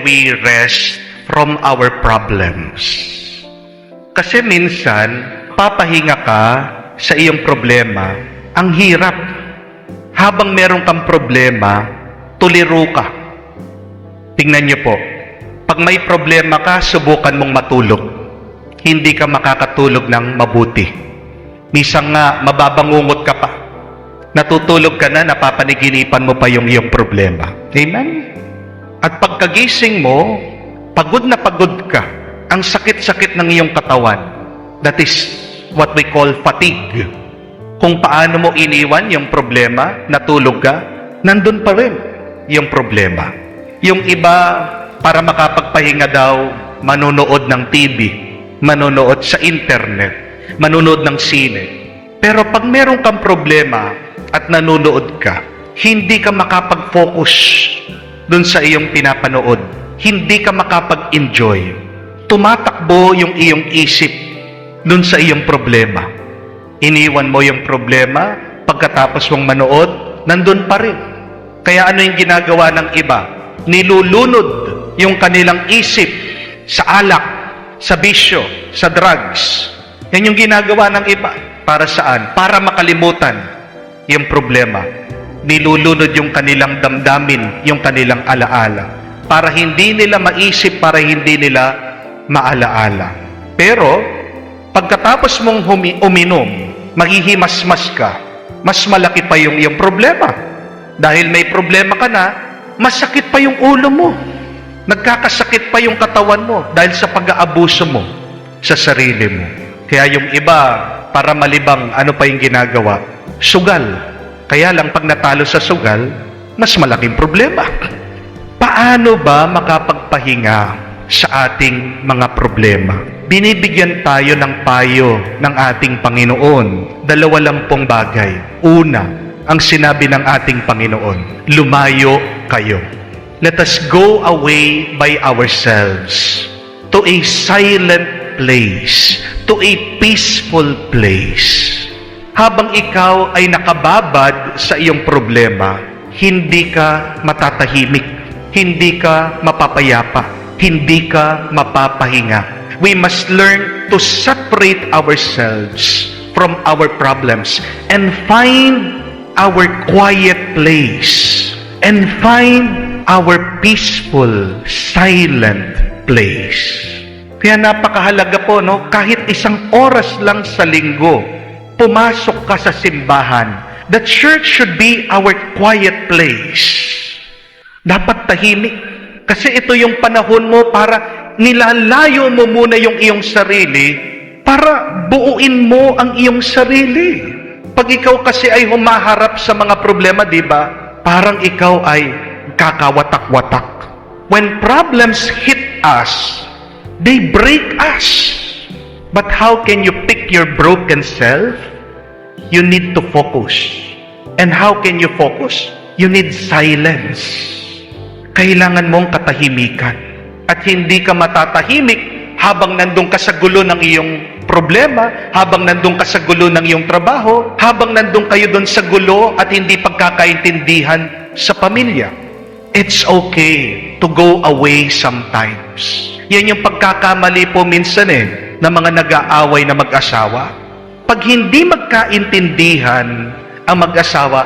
we rest from our problems. Kasi minsan, papahinga ka sa iyong problema, ang hirap. Habang meron kang problema, tuliro ka. Tingnan niyo po, pag may problema ka, subukan mong matulog. Hindi ka makakatulog ng mabuti. Minsan nga, mababangungot ka pa. Natutulog ka na, napapaniginipan mo pa yung iyong problema. Amen? At pagkagising mo, pagod na pagod ka. Ang sakit-sakit ng iyong katawan. That is what we call fatigue. Kung paano mo iniwan yung problema, natulog ka, nandun pa rin yung problema. Yung iba, para makapagpahinga daw, manonood ng TV, manonood sa internet, manonood ng sine. Pero pag meron kang problema at nanonood ka, hindi ka makapag-focus dun sa iyong pinapanood. Hindi ka makapag-enjoy. Tumatakbo yung iyong isip dun sa iyong problema. Iniwan mo yung problema, pagkatapos mong manood, nandun pa rin. Kaya ano yung ginagawa ng iba? Nilulunod yung kanilang isip sa alak, sa bisyo, sa drugs. Yan yung ginagawa ng iba. Para saan? Para makalimutan yung problema. Nilulunod yung kanilang damdamin, yung kanilang alaala. Para hindi nila maisip, para hindi nila maalaala. Pero, pagkatapos mong uminom, maghihimasmas ka, mas malaki pa yung iyong problema. Dahil may problema ka na, masakit pa yung ulo mo. Nagkakasakit pa yung katawan mo dahil sa pag-aabuso mo sa sarili mo. Kaya yung iba, para malibang, ano pa yung ginagawa? Sugal. Kaya lang pag natalo sa sugal, mas malaking problema. Paano ba makapagpahinga sa ating mga problema? Binibigyan tayo ng payo ng ating Panginoon. Dalawa lang pong bagay. Una, ang sinabi ng ating Panginoon, lumayo kayo. Let us go away by ourselves to a silent place, to a peaceful place. Habang ikaw ay nakababad sa iyong problema, hindi ka matatahimik, hindi ka mapapayapa, hindi ka mapapahinga. We must learn to separate ourselves from our problems and find our quiet place and find our peaceful, silent place. Kaya napakahalaga po, no? Kahit isang oras lang sa linggo, pumasok ka sa simbahan. The church should be our quiet place. Dapat tahimik. Kasi ito yung panahon mo para nilalayo mo muna yung iyong sarili para buuin mo ang iyong sarili. Pag ikaw kasi ay humaharap sa mga problema, di ba? Parang ikaw ay kakawatak-watak. When problems hit us, they break us. But how can you pick your broken self? You need to focus. And how can you focus? You need silence. Kailangan mong katahimikan. At hindi ka matatahimik habang nandun ka sa gulo ng iyong problema, habang nandun ka sa gulo ng iyong trabaho, habang nandun kayo dun sa gulo at hindi pagkakaintindihan sa pamilya. It's okay to go away sometimes. Yan yung pagkakamali po minsan ng mga nag-aaway na mag-asawa. Pag hindi magkaintindihan ang mag-asawa,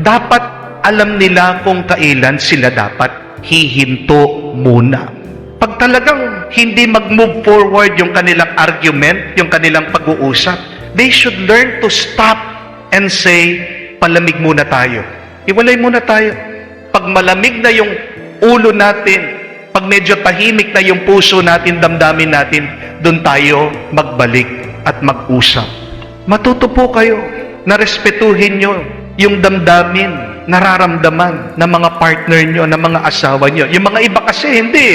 dapat alam nila kung kailan sila dapat hihinto muna. Pag talagang hindi mag-move forward yung kanilang argument, yung kanilang pag-uusap, they should learn to stop and say, palamig muna tayo. Iwalay muna tayo. Pag malamig na yung ulo natin, pag medyo tahimik na yung puso natin, damdamin natin, doon tayo magbalik at mag-usap. Matuto po kayo na respetuhin nyo yung damdamin, nararamdaman ng mga partner nyo, ng mga asawa nyo. Yung mga iba kasi hindi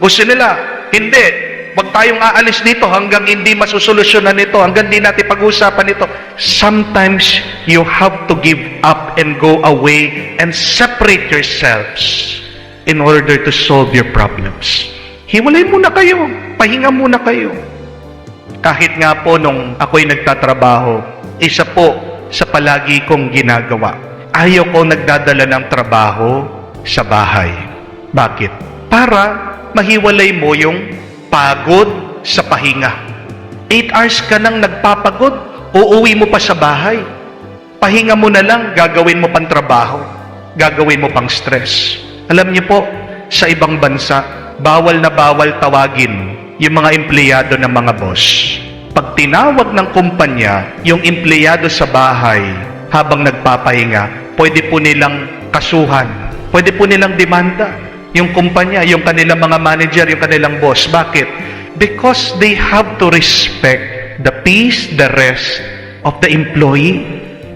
Gusto nila, hindi. Huwag tayong aalis dito hanggang hindi masusolusyonan ito, hanggang hindi natin pag-uusapan ito. Sometimes, you have to give up and go away and separate yourselves in order to solve your problems. Hiwalay muna kayo. Pahinga muna kayo. Kahit nga po nung ako'y nagtatrabaho, isa po sa palagi kong ginagawa. Ayaw ko nagdadala ng trabaho sa bahay. Bakit? Para mahiwalay mo yung pagod sa pahinga. 8 hours ka nang nagpapagod, uuwi mo pa sa bahay. Pahinga mo na lang, gagawin mo pang trabaho. Gagawin mo pang stress. Alam niyo po, sa ibang bansa, bawal na bawal tawagin yung mga empleyado ng mga boss. Pag tinawag ng kumpanya yung empleyado sa bahay habang nagpapahinga, pwede po nilang kasuhan. Pwede po nilang demanda yung kumpanya, yung kanilang mga manager, yung kanilang boss. Bakit? Because they have to respect the peace, the rest of the employee.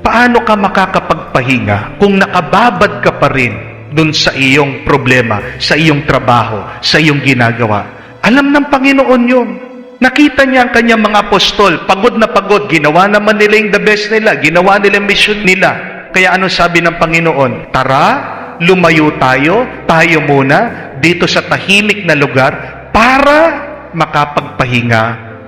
Paano ka makakapagpahinga kung nakababad ka pa rin dun sa iyong problema, sa iyong trabaho, sa iyong ginagawa? Alam ng Panginoon yun. Nakita niya ang kanyang mga apostol, pagod na pagod, ginawa naman nila yung the best nila, ginawa nila yung mission nila. Kaya ano sabi ng Panginoon? Tara, lumayo tayo muna dito sa tahimik na lugar para makapagpahinga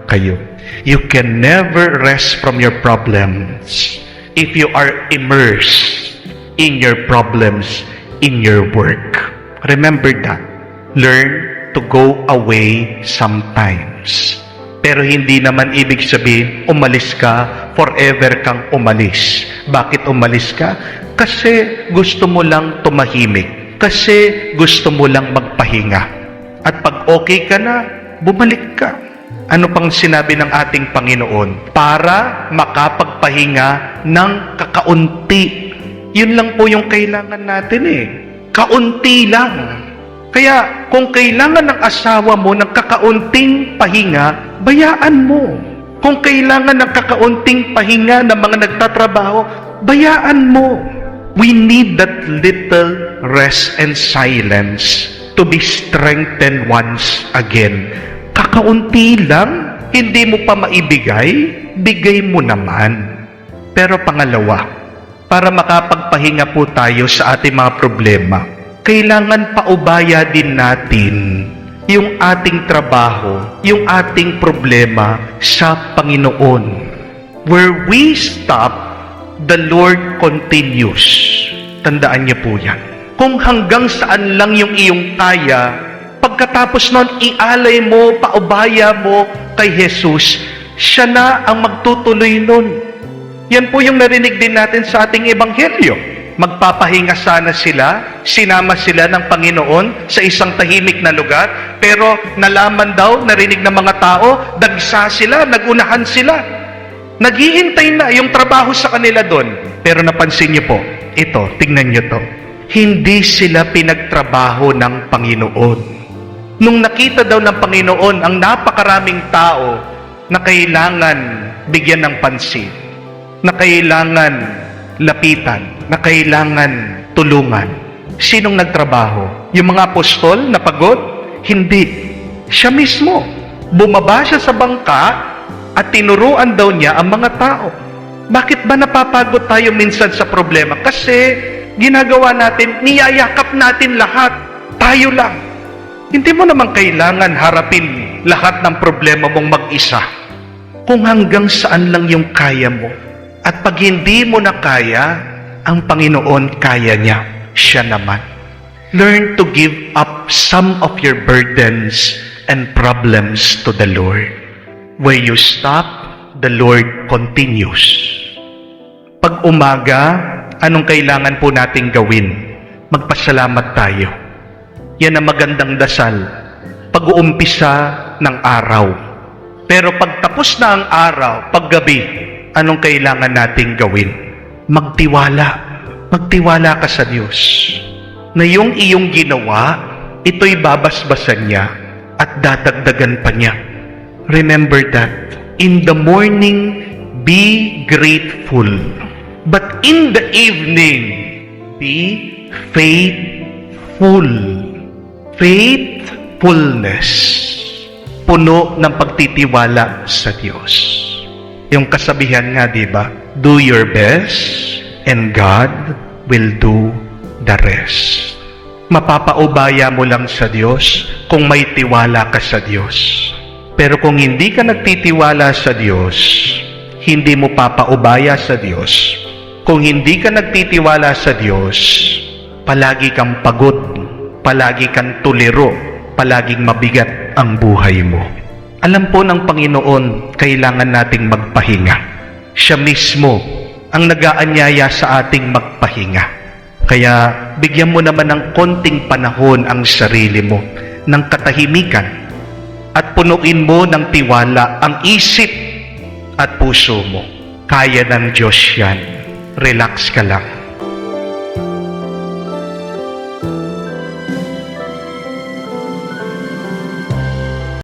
kayo. You can never rest from your problems if you are immersed in your problems, in your work. Remember that. Learn to go away sometimes. Pero hindi naman ibig sabihin, umalis ka, forever kang umalis. Bakit umalis ka? Kasi gusto mo lang tumahimik. Kasi gusto mo lang magpahinga. At pag okay ka na, bumalik ka. Ano pang sinabi ng ating Panginoon? Para makapagpahinga ng kakaunti. Yun lang po yung kailangan natin eh. Kaunti lang. Kaya kung kailangan ng asawa mo ng kakaunting pahinga, bayaan mo. Kung kailangan ng kakaunting pahinga ng mga nagtatrabaho, bayaan mo. We need that little rest and silence to be strengthened once again. Kakaunti lang, hindi mo pa maibigay, bigay mo naman. Pero pangalawa, para makapagpahinga po tayo sa ating mga problema, kailangan paubaya din natin yung ating trabaho, yung ating problema sa Panginoon. Where we stop, the Lord continues. Tandaan niyo po yan. Kung hanggang saan lang yung iyong kaya, pagkatapos nun, ialay mo, paubaya mo kay Jesus, siya na ang magtutuloy nun. Yan po yung narinig din natin sa ating ebanghelyo. Magpapahinga sana sila, sinama sila ng Panginoon sa isang tahimik na lugar, pero nalaman daw, narinig ng mga tao, dagsa sila, nagunahan sila. Naghihintay na yung trabaho sa kanila doon. Pero napansin niyo po, ito, tingnan niyo to. Hindi sila pinagtrabaho ng Panginoon. Nung nakita daw ng Panginoon ang napakaraming tao na kailangan bigyan ng pansin, na kailangan lapitan, na kailangan tulungan. Sinong nagtrabaho? Yung mga apostol na pagod? Hindi. Siya mismo. Bumaba siya sa bangka at tinuruan daw niya ang mga tao. Bakit ba napapagod tayo minsan sa problema? Kasi ginagawa natin, niyayakap natin lahat. Tayo lang. Hindi mo naman kailangan harapin lahat ng problema mong mag-isa. Kung hanggang saan lang yung kaya mo. At pag hindi mo na kaya, ang Panginoon kaya niya. Siya naman. Learn to give up some of your burdens and problems to the Lord. Where you stop, the Lord continues. Pag umaga, anong kailangan po nating gawin? Magpasalamat tayo. Yan ang magandang dasal. Pag-uumpisa ng araw. Pero pag tapos na ang araw, paggabi, anong kailangan nating gawin? Magtiwala. Magtiwala ka sa Diyos. Na yung iyong ginawa, ito'y babasbasan niya at dadagdagan pa niya. Remember that. In the morning, be grateful. But in the evening, be faithful. Faithfulness. Puno ng pagtitiwala sa Diyos. Yung kasabihan nga, di ba? Do your best and God will do the rest. Mapapaubaya mo lang sa Diyos kung may tiwala ka sa Diyos. Pero kung hindi ka nagtitiwala sa Diyos, hindi mo papaubaya sa Diyos, kung hindi ka nagtitiwala sa Diyos, palagi kang pagod, palagi kang tuliro, palaging mabigat ang buhay mo. Alam po ng Panginoon, kailangan nating magpahinga. Siya mismo ang nag-aanyaya sa ating magpahinga. Kaya bigyan mo naman ng konting panahon ang sarili mo ng katahimikan at punuin mo ng tiwala ang isip at puso mo. Kaya ng Diyos yan. Relax ka lang.